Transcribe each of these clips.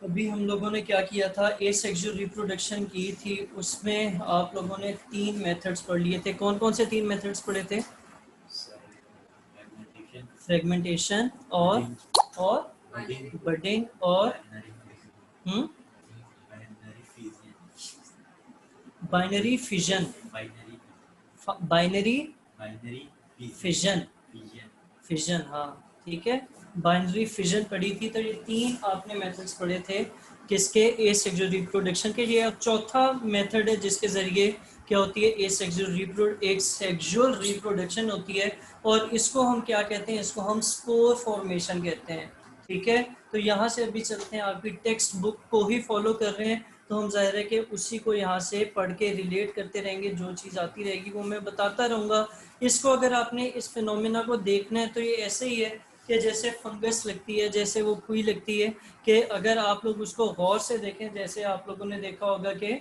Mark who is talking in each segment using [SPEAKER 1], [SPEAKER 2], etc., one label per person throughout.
[SPEAKER 1] अभी हम लोगों ने क्या किया था, एसेक्सुअल रिप्रोडक्शन की थी, उसमें आप लोगों ने 3 मेथड्स पढ़ लिए थे। कौन कौन से 3 मेथड्स पढ़े थे? फ्रेगमेंटेशन और बडिंग और binary fission. Binary fission, fission, हाँ ठीक है, बाइनरी फिजन पढ़ी थी। तो ये 3 आपने मेथड्स पढ़े थे किसके, एसेक्सुअल रिप्रोडक्शन के लिए। अब चौथा मेथड है जिसके जरिए क्या होती है, एसेक्सुअल रिप्रोडक्शन होती है, और इसको हम क्या कहते हैं, इसको हम स्पोर फॉर्मेशन कहते हैं। ठीक है, तो यहाँ से अभी चलते हैं, आपकी टेक्स्ट बुक को ही फॉलो कर रहे हैं, तो हम जाहिर है कि उसी को यहाँ से पढ़ के रिलेट करते रहेंगे, जो चीज़ आती रहेगी वो मैं बताता रहूँगा। इसको अगर आपने इस फिनोमेना को देखना है तो ये ऐसे ही है कि जैसे फंगस लगती है, जैसे वो पुई लगती है, कि अगर आप लोग उसको गौर से देखें, जैसे आप लोगों ने देखा होगा कि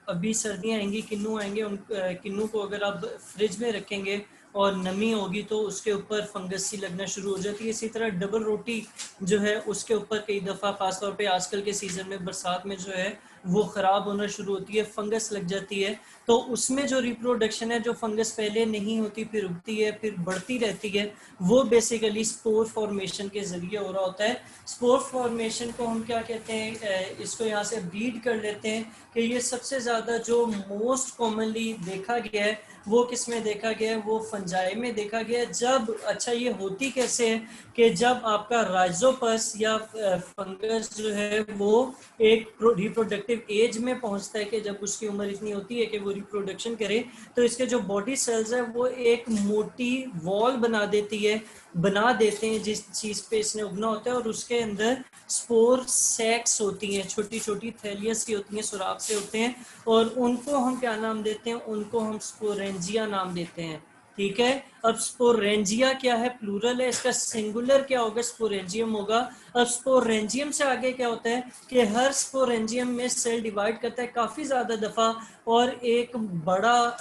[SPEAKER 1] अभी सर्दियाँ आएंगी, किन्नू आएंगे, उन किन्नू को अगर आप फ्रिज में रखेंगे और नमी होगी तो उसके ऊपर फंगस सी लगना शुरू हो जाती है। इसी तरह डबल रोटी जो है उसके ऊपर कई दफ़ा, खासतौर पे आजकल के सीज़न में बरसात में जो है वो ख़राब होना शुरू होती है, फंगस लग जाती है। तो उसमें जो रिप्रोडक्शन है, जो फंगस पहले नहीं होती फिर उगती है फिर बढ़ती रहती है, वो बेसिकली स्पोर फॉर्मेशन के ज़रिए हो रहा होता है। स्पोर फॉर्मेशन को हम क्या कहते हैं, इसको यहाँ से रीड कर लेते हैं कि ये सबसे ज़्यादा जो मोस्ट कॉमनली देखा गया है वो किस में देखा गया है, वो फंजाई में देखा गया है। जब, अच्छा ये होती कैसे है कि जब आपका राइजोपस या फंगस जो है वो एक रिप्रोडक्टिव एज में पहुंचता है, कि जब उसकी उम्र इतनी होती है कि वो रिप्रोडक्शन करे, तो इसके जो बॉडी सेल्स है वो एक मोटी वॉल बना देते हैं जिस चीज पे इसने उगना होता है, और उसके अंदर स्पोर सैक्स होती हैं, छोटी छोटी थैलियां सी होती हैं, सुराख से होते हैं, और उनको हम क्या नाम देते हैं, उनको हम स्पोरेंजिया नाम देते हैं। ठीक है, अब स्पोरेंजिया क्या है, प्लूरल है, इसका सिंगुलर क्या होगा, स्पोरेंजियम होगा। अब स्पोरेंजियम से आगे क्या होता है कि हर स्पोरेंजियम में सेल डिवाइड करता है काफी ज्यादा दफा, और एक बड़ा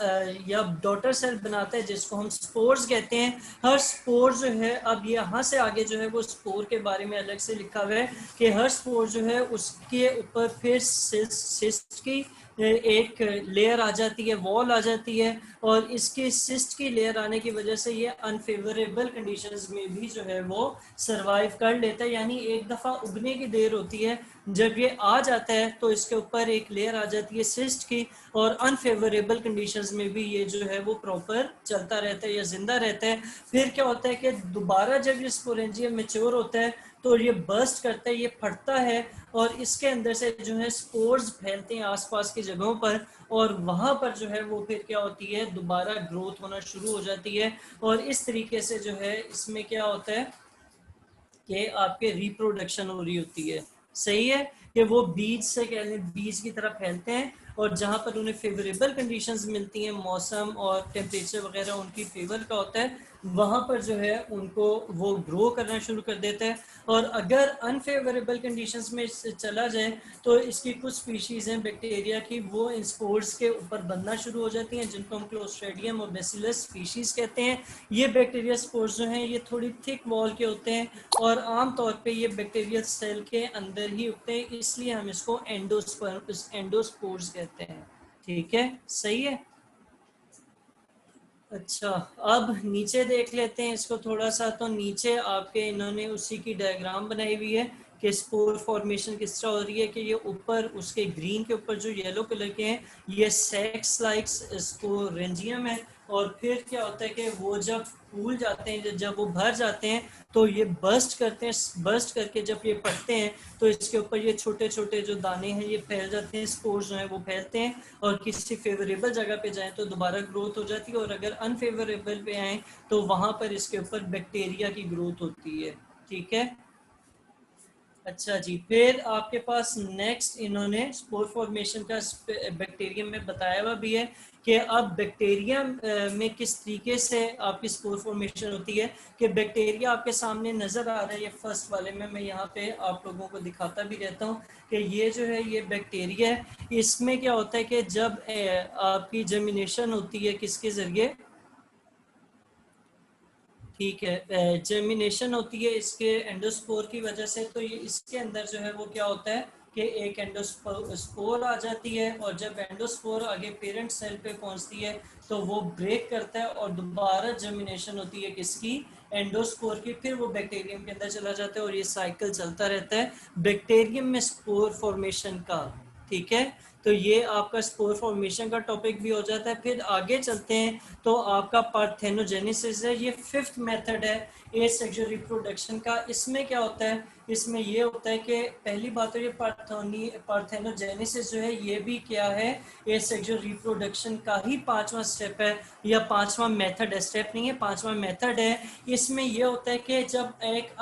[SPEAKER 1] या डॉटर सेल बनाता है जिसको हम स्पोर्स कहते हैं। हर स्पोर जो है, अब यहाँ से आगे जो है वो स्पोर के बारे में अलग से लिखा हुआ है कि हर स्पोर जो है उसके ऊपर फिर सिस्ट की एक लेयर आ जाती है, वॉल आ जाती है, और इसके सिस्ट की लेयर आने की वजह से ये अनफेवरेबल कंडीशंस में भी जो है वो सरवाइव कर लेता है। यानी एक दफ़ा उगने की देर होती है, जब ये आ जाता है तो इसके ऊपर एक लेयर आ जाती है सिस्ट की, और अनफेवरेबल कंडीशंस में भी ये जो है वो प्रॉपर चलता रहता है या जिंदा रहता है। फिर क्या होता है कि दोबारा जब ये स्पोरेंजियम मैच्योर होता है तो ये बर्स्ट करता है, ये फटता है, और इसके अंदर से जो है स्पोर्स फैलते हैं आसपास की जगहों पर, और वहां पर जो है वो फिर क्या होती है, दोबारा ग्रोथ होना शुरू हो जाती है। और इस तरीके से जो है इसमें क्या होता है कि आपके रिप्रोडक्शन हो रही होती है। सही है कि वो बीज से कह लें, बीज की तरह फैलते हैं, और जहां पर उन्हें फेवरेबल कंडीशंस मिलती हैं, मौसम और टेम्परेचर वगैरह उनकी फेवर का होता है, वहां पर जो है उनको वो ग्रो करना शुरू कर देता है। और अगर अनफेवरेबल कंडीशंस में चला जाए तो इसकी कुछ स्पीशीज हैं बैक्टीरिया की, वो इन स्पोर्स के ऊपर बनना शुरू हो जाती हैं, जिनको हम क्लोस्ट्रेडियम और बेसिलस स्पीशीज कहते हैं। ये बैक्टीरिया स्पोर्स जो हैं ये थोड़ी थिक वॉल के होते हैं, और आमतौर पे ये बैक्टीरियल सेल के अंदर ही उगते हैं, इसलिए हम इसको एंडोस्पोर्स कहते हैं। ठीक है, सही है। अच्छा, अब नीचे देख लेते हैं इसको थोड़ा सा। तो नीचे आपके इन्होंने उसी की डायग्राम बनाई हुई है कि स्पोर फॉर्मेशन किस तरह हो रही है, कि ये ऊपर उसके ग्रीन के ऊपर जो येलो कलर के हैं ये सेक्स लाइक स्पोरेंजियम है, और फिर क्या होता है कि वो जब फूल जाते हैं, जब वो भर जाते हैं तो ये बर्स्ट करते हैं, बर्स्ट करके जब ये पड़ते हैं तो इसके ऊपर ये छोटे छोटे जो दाने हैं ये फैल जाते हैं, स्पोर्स जो हैं वो फैलते हैं, और किसी फेवरेबल जगह पे जाएं तो दोबारा ग्रोथ हो जाती है, और अगर अनफेवरेबल पे आए तो वहां पर इसके ऊपर बैक्टीरिया की ग्रोथ होती है। ठीक है, अच्छा जी, फिर आपके पास नेक्स्ट इन्होंने स्पोर फॉर्मेशन का बैक्टीरियम में बताया हुआ भी है कि अब बैक्टीरिया में किस तरीके से आपकी स्पोर फॉर्मेशन होती है। कि बैक्टीरिया आपके सामने नजर आ रहा है, ये फर्स्ट वाले में मैं यहाँ पे आप लोगों को दिखाता भी रहता हूँ कि ये जो है ये बैक्टीरिया है। इसमें क्या होता है कि जब आपकी जर्मिनेशन होती है किसके जरिए, ठीक है, जर्मिनेशन होती है इसके एंडोस्पोर की वजह से। तो ये इसके अंदर जो है वो क्या होता है कि एक एंडोस्पोर आ जाती है, और जब एंडोस्पोर आगे पेरेंट सेल पे पहुंचती है तो वो ब्रेक करता है और दोबारा जर्मिनेशन होती है किसकी, एंडोस्पोर की। फिर वो बैक्टीरियम के अंदर चला जाता है और ये साइकिल चलता रहता है बैक्टीरियम में स्पोर फॉर्मेशन का। ठीक है, तो ये आपका स्पोर फॉर्मेशन का टॉपिक भी हो जाता है। फिर आगे चलते हैं तो आपका पार्थेनोजेनेसिस है, ये फिफ्थ मेथड है ए सेक्सुअल रिप्रोडक्शन का। इसमें क्या होता है, इसमें ये होता है कि पहली बात तो ये पार्थेनोजेनेसिस जो है ये भी क्या है, ए सेक्सुअल रिप्रोडक्शन का ही पांचवा स्टेप है, या पांचवा मेथड है, स्टेप नहीं है, पांचवा मेथड है। इसमें ये होता है कि जब एक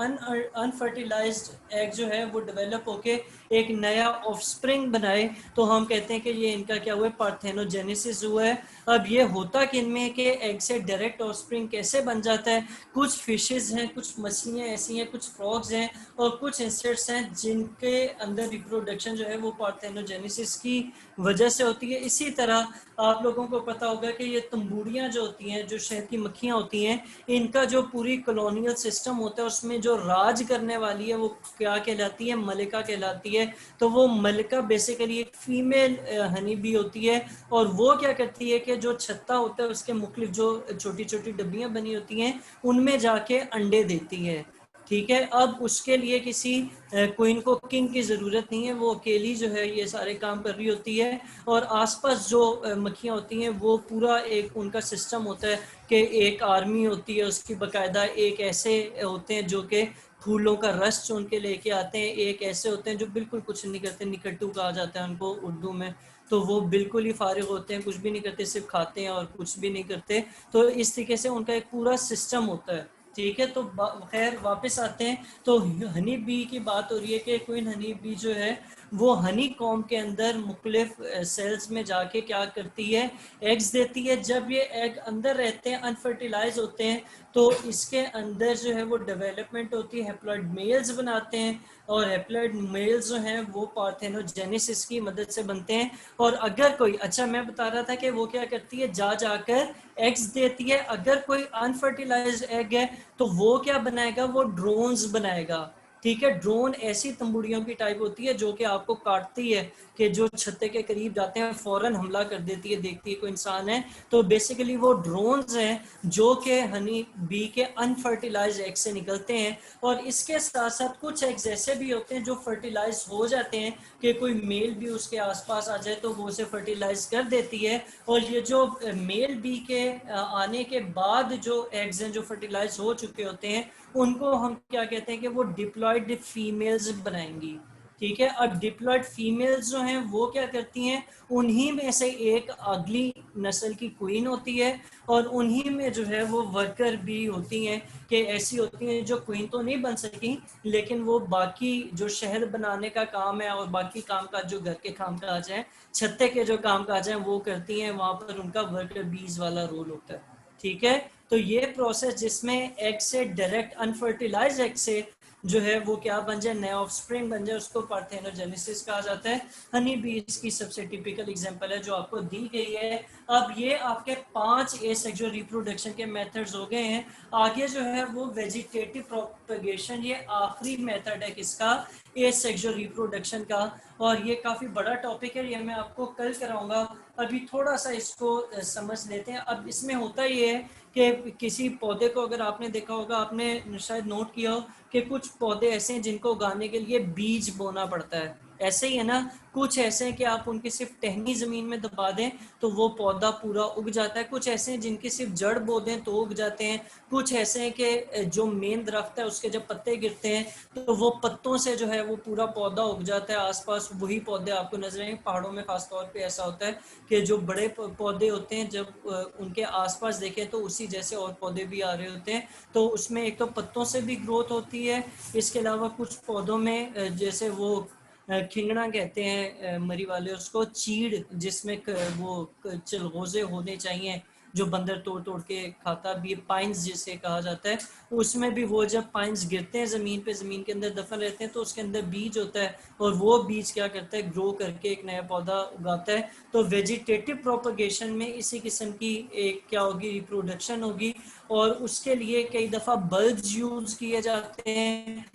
[SPEAKER 1] अनफर्टिलाइज्ड एग जो है वो डेवलप होके एक नया ऑफस्प्रिंग बनाए, तो हम कहते हैं कि ये इनका क्या हुआ है, पार्थेनोजेनेसिस हुआ है। अब ये होता किन में कि एग से डायरेक्ट ऑफस्प्रिंग कैसे बन जाता है, कुछ फिशेस हैं, कुछ मछलियां ऐसी हैं, कुछ फ्रॉग्स हैं और कुछ इंसेक्ट्स हैं जिनके अंदर रिप्रोडक्शन जो है वो पार्थेनोजेनेसिस की वजह से होती है। इसी तरह आप लोगों को पता होगा कि ये तंबूड़ियां जो होती हैं, जो शहद की मक्खियां होती हैं, इनका जो पूरी कॉलोनियल सिस्टम होता है उसमें जो राज करने वाली है वो क्या कहलाती है, मलिका कहलाती है। तो वो मलिका बेसिकली एक फीमेल हनी बी होती है, और वो क्या करती है कि जो छत्ता होता है उसके मुख्तलिफ जो छोटी छोटी डब्बियां बनी होती हैं उनमें जाके अंडे देती है। ठीक है, अब उसके लिए किसी क्वीन को, किंग की ज़रूरत नहीं है, वो अकेली जो है ये सारे काम कर रही होती है। और आसपास जो मक्खियाँ होती हैं वो पूरा एक उनका सिस्टम होता है कि एक आर्मी होती है उसकी, बाकायदा एक ऐसे होते हैं जो कि फूलों का रस चुन के लेके आते हैं, एक ऐसे होते हैं जो बिल्कुल कुछ नहीं करते, निकट्टू कहा जाता है उनको उर्दू में। तो वो बिल्कुल ही फारिग होते हैं, कुछ भी नहीं करते, सिर्फ खाते हैं और कुछ भी नहीं करते। तो इस तरीके से उनका एक पूरा सिस्टम होता है। ठीक है, तो खैर वापस आते हैं। तो हनी बी की बात हो रही है कि क्वीन हनी बी जो है वो हनी कॉम के अंदर मुख्तलिफ सेल्स में जाके क्या करती है, एग्स देती है। जब ये एग अंदर रहते हैं, अनफर्टिलाइज होते हैं, तो इसके अंदर जो है वो डेवलपमेंट होती है, हैप्लॉइड मेल्स बनाते हैं, और हैप्लॉइड मेल्स जो हैं वो पार्थेनोजेनेसिस की मदद से बनते हैं। और अगर कोई, अच्छा मैं बता रहा था कि वो क्या करती है, जा जाकर एग्स देती है। अगर कोई अनफर्टिलाइज्ड एग है तो वो क्या बनाएगा, वो ड्रोन्स बनाएगा। ठीक है, ड्रोन ऐसी तंबुड़ियों की टाइप होती है जो कि आपको काटती है, कि जो छत्ते के करीब जाते हैं फौरन हमला कर देती है, देखती है कोई इंसान है। तो बेसिकली वो ड्रोन्स हैं जो कि हनी बी के अनफर्टिलाइज्ड एग से निकलते हैं। और इसके साथ साथ कुछ एग्स ऐसे भी होते हैं जो फर्टिलाइज हो जाते हैं, कि कोई मेल भी उसके आसपास आ जाए तो वो उसे फर्टिलाइज कर देती है। और ये जो मेल बी के आने के बाद जो एग्स हैं जो फर्टिलाइज हो चुके होते हैं, उनको हम क्या कहते हैं कि वो डिप्लॉयड फीमेल्स बनाएंगी। ठीक है, अब डिप्लॉयड फीमेल्स जो हैं वो क्या करती हैं, उन्हीं में से एक अगली नस्ल की क्वीन होती है, और उन्हीं में जो है वो वर्कर भी होती हैं, कि ऐसी होती हैं जो क्वीन तो नहीं बन सकी, लेकिन वो बाकी जो शहर बनाने का काम है और बाकी काम काज जो घर के काम काज हैं, छत्ते के जो काम काज हैं वो करती हैं, वहां पर उनका वर्कर बीज वाला रोल होता है। ठीक है, तो ये प्रोसेस जिसमें एग से डायरेक्ट अनफर्टिलाइज एग से जो है वो क्या बन जाए, नया ऑफस्प्रिंग बन जाए, उसको पार्थेनोजेनेसिस कहा जाता है। हनी बी इसकी सबसे टिपिकल एग्जांपल है जो आपको दी गई है। अब ये आपके 5 एसेक्सुअल रिप्रोडक्शन के मेथड्स हो गए हैं। आगे जो है वो वेजिटेटिव प्रोपगेशन, ये आखिरी मेथड है किसका, एसेक्सुअल रिप्रोडक्शन का। और ये काफी बड़ा टॉपिक है, ये मैं आपको कल कराऊंगा। अभी थोड़ा सा इसको समझ लेते हैं। अब इसमें होता ये है कि किसी पौधे को अगर आपने देखा होगा, आपने शायद नोट किया हो कि कुछ पौधे ऐसे हैं जिनको उगाने के लिए बीज बोना पड़ता है, ऐसे ही है ना। कुछ ऐसे हैं कि आप उनकी सिर्फ टहनी जमीन में दबा दें तो वो पौधा पूरा उग जाता है। कुछ ऐसे हैं जिनकी सिर्फ जड़ बो दें तो उग जाते हैं। कुछ ऐसे हैं कि जो मेन दरख्त है उसके जब पत्ते गिरते हैं तो वो पत्तों से जो है वो पूरा पौधा उग जाता है। आसपास वही पौधे आपको नजर आएंगे, पहाड़ों में खासतौर पे ऐसा होता है कि जो बड़े पौधे होते हैं जब उनके आसपास देखें तो उसी जैसे और पौधे भी आ रहे होते हैं। तो उसमें एक तो पत्तों से भी ग्रोथ होती है, इसके अलावा कुछ पौधों में जैसे वो खिंगना कहते हैं मरी वाले उसको, चीड़ जिसमें वो चलगोजे होने चाहिए, जो बंदर तोड़ तोड़ के खाता भी, पाइन्स जिसे कहा जाता है, उसमें भी वो जब पाइन्स गिरते हैं ज़मीन पे, ज़मीन के अंदर दफन रहते हैं, तो उसके अंदर बीज होता है और वो बीज क्या करता है, ग्रो करके एक नया पौधा उगाता है। तो वेजिटेटिव प्रोपगेशन में इसी किस्म की एक क्या होगी, रिप्रोडक्शन होगी। और उसके लिए कई दफ़ा बल्ब्स यूज़ किए जाते हैं।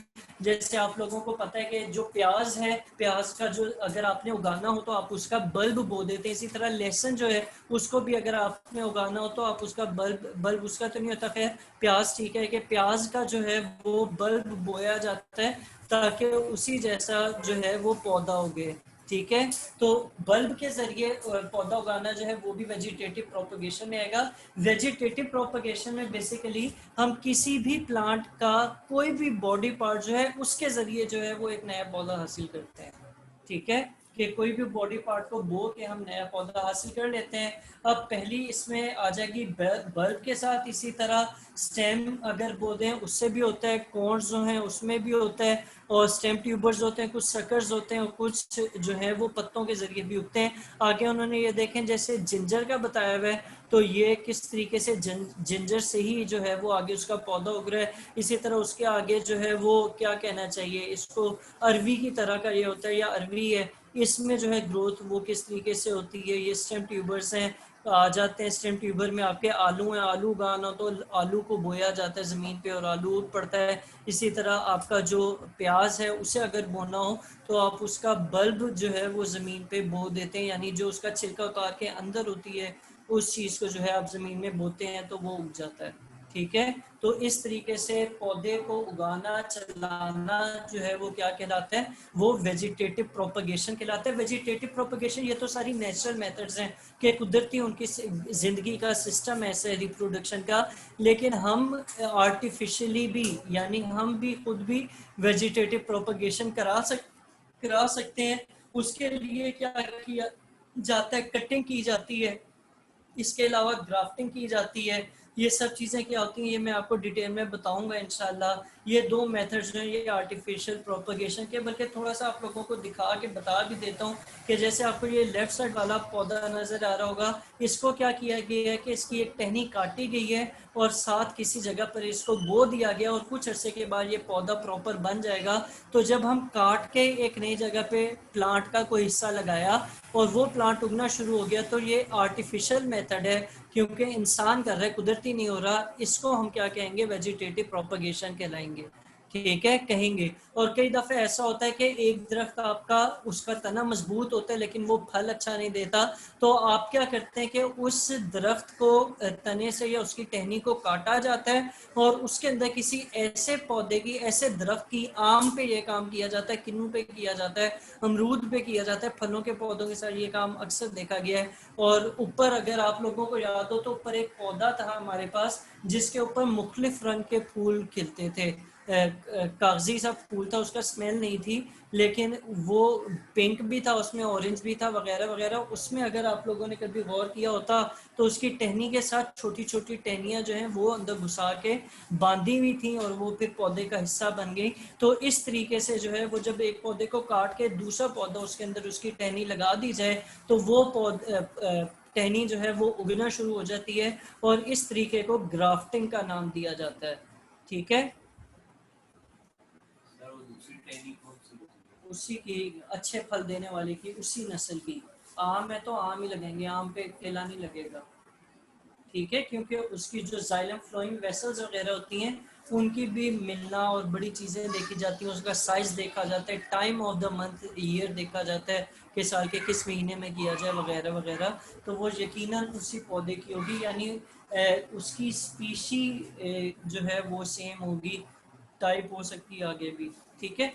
[SPEAKER 1] जैसे आप लोगों को पता है कि जो प्याज है, प्याज का जो अगर आपने उगाना हो तो आप उसका बल्ब बो देते हैं। इसी तरह लहसुन जो है उसको भी अगर आपने उगाना हो तो आप उसका बल्ब उसका तो नहीं होता, खैर प्याज ठीक है कि प्याज का जो है वो बल्ब बोया जाता है ताकि उसी जैसा जो है वो पौधा उगे। ठीक है, तो बल्ब के जरिए पौधा उगाना जो है वो भी वेजिटेटिव प्रोपगेशन में आएगा। वेजिटेटिव प्रोपगेशन में बेसिकली हम किसी भी प्लांट का कोई भी बॉडी पार्ट जो है उसके जरिए जो है वो एक नया पौधा हासिल करते हैं। ठीक है, कि कोई भी बॉडी पार्ट को बो के हम नया पौधा हासिल कर लेते हैं। अब पहली इसमें आ जाएगी बल्ब के साथ, इसी तरह स्टेम अगर बो दें उससे भी होता है, कॉर्ड्स जो हैं उसमें भी होता है, और स्टेम ट्यूबर्स होते हैं, कुछ सकर्स होते हैं, और कुछ जो है वो पत्तों के जरिए भी उगते हैं। आगे उन्होंने ये देखें जैसे जिंजर का बताया हुआ है, तो ये किस तरीके से जिंजर से ही जो है वो आगे उसका पौधा उग रहा है। इसी तरह उसके आगे जो है वो क्या कहना चाहिए इसको, अरवी की तरह का ये होता है, या अरवी है, इसमें जो है ग्रोथ वो किस तरीके से होती है। ये स्टेम ट्यूबर्स हैं, आ जाते हैं स्टेम ट्यूबर में। आपके आलू हैं, आलू उगाना तो आलू को बोया जाता है ज़मीन पे और आलू उग पड़ता है। इसी तरह आपका जो प्याज है उसे अगर बोना हो तो आप उसका बल्ब जो है वो ज़मीन पे बो देते हैं, यानी जो उसका छिलका उतार के अंदर होती है उस चीज़ को जो है आप ज़मीन में बोते हैं तो वो उग जाता है। ठीक है, तो इस तरीके से पौधे को उगाना चलाना जो है वो क्या कहलाता है, वो वेजिटेटिव प्रोपगेशन कहलाता है। वेजिटेटिव प्रोपगेशन ये तो सारी नेचुरल मेथड्स हैं कि कुदरती उनकी ज़िंदगी का सिस्टम ऐसा है रिप्रोडक्शन का, लेकिन हम आर्टिफिशियली भी, यानी हम भी खुद भी वेजिटेटिव प्रोपगेशन करा सकते हैं। उसके लिए क्या किया जाता है, कटिंग की जाती है, इसके अलावा ग्राफ्टिंग की जाती है। ये सब चीज़ें क्या होती हैं ये मैं आपको डिटेल में बताऊंगा इंशाल्लाह। ये दो मेथड्स हैं ये आर्टिफिशियल प्रोपगेशन के, बल्कि थोड़ा सा आप लोगों को दिखा के बता भी देता हूँ कि जैसे आपको ये लेफ्ट साइड वाला पौधा नज़र आ रहा होगा, इसको क्या किया गया है कि इसकी एक टहनी काटी गई है और साथ किसी जगह पर इसको बो दिया गया, और कुछ अरसे के बाद ये पौधा प्रॉपर बन जाएगा। तो जब हम काट के एक नई जगह पे प्लांट का कोई हिस्सा लगाया और वो प्लांट उगना शुरू हो गया, तो ये आर्टिफिशियल मेथड है क्योंकि इंसान कर रहा है, कुदरती नहीं हो रहा। इसको हम क्या कहेंगे, वेजिटेटिव प्रोपगेशन कहलाएंगे। ठीक है, कहेंगे। और कई दफ़े ऐसा होता है कि एक दरख्त आपका उसका तना मजबूत होता है लेकिन वो फल अच्छा नहीं देता, तो आप क्या करते हैं कि उस दरख्त को तने से या उसकी टहनी को काटा जाता है और उसके अंदर किसी ऐसे पौधे की, ऐसे दरख्त की, आम पे ये काम किया जाता है, किन्नू पे किया जाता है, अमरूद पे किया जाता है, फलों के पौधों के साथ ये काम अक्सर देखा गया है। और ऊपर अगर आप लोगों को याद हो तो ऊपर एक पौधा था हमारे पास जिसके ऊपर मुख्तलिफ रंग के फूल खिलते थे। कागजी सा फूल था, उसका स्मेल नहीं थी, लेकिन वो पिंक भी था उसमें, ऑरेंज भी था, वगैरह वगैरह। उसमें अगर आप लोगों ने कभी गौर किया होता तो उसकी टहनी के साथ छोटी छोटी टहनियाँ जो हैं वो अंदर घुसा के बांधी हुई थी और वो फिर पौधे का हिस्सा बन गई। तो इस तरीके से जो है वो जब एक पौधे को काट के दूसरा पौधा उसके अंदर उसकी टहनी लगा दी जाए तो वो टहनी जो है वो उगना शुरू हो जाती है, और इस तरीके को ग्राफ्टिंग का नाम दिया जाता है। ठीक है, उसी की, अच्छे फल देने वाले की, उसी नस्ल की। आम है तो आम ही लगेंगे, आम पे केला नहीं लगेगा। ठीक है, क्योंकि उसकी जो जाइलम फ्लोइंग वेसल्स वगैरह होती हैं उनकी भी मिलना और बड़ी चीज़ें देखी जाती हैं, उसका साइज़ देखा जाता है, time of the month year देखा जाता है कि साल के किस महीने में किया जाए, वगैरह वगैरह। तो वो यकीनन उसी पौधे की होगी, यानी उसकी स्पीशी जो है वो सेम होगी, टाइप हो सकती है आगे भी। ठीक है,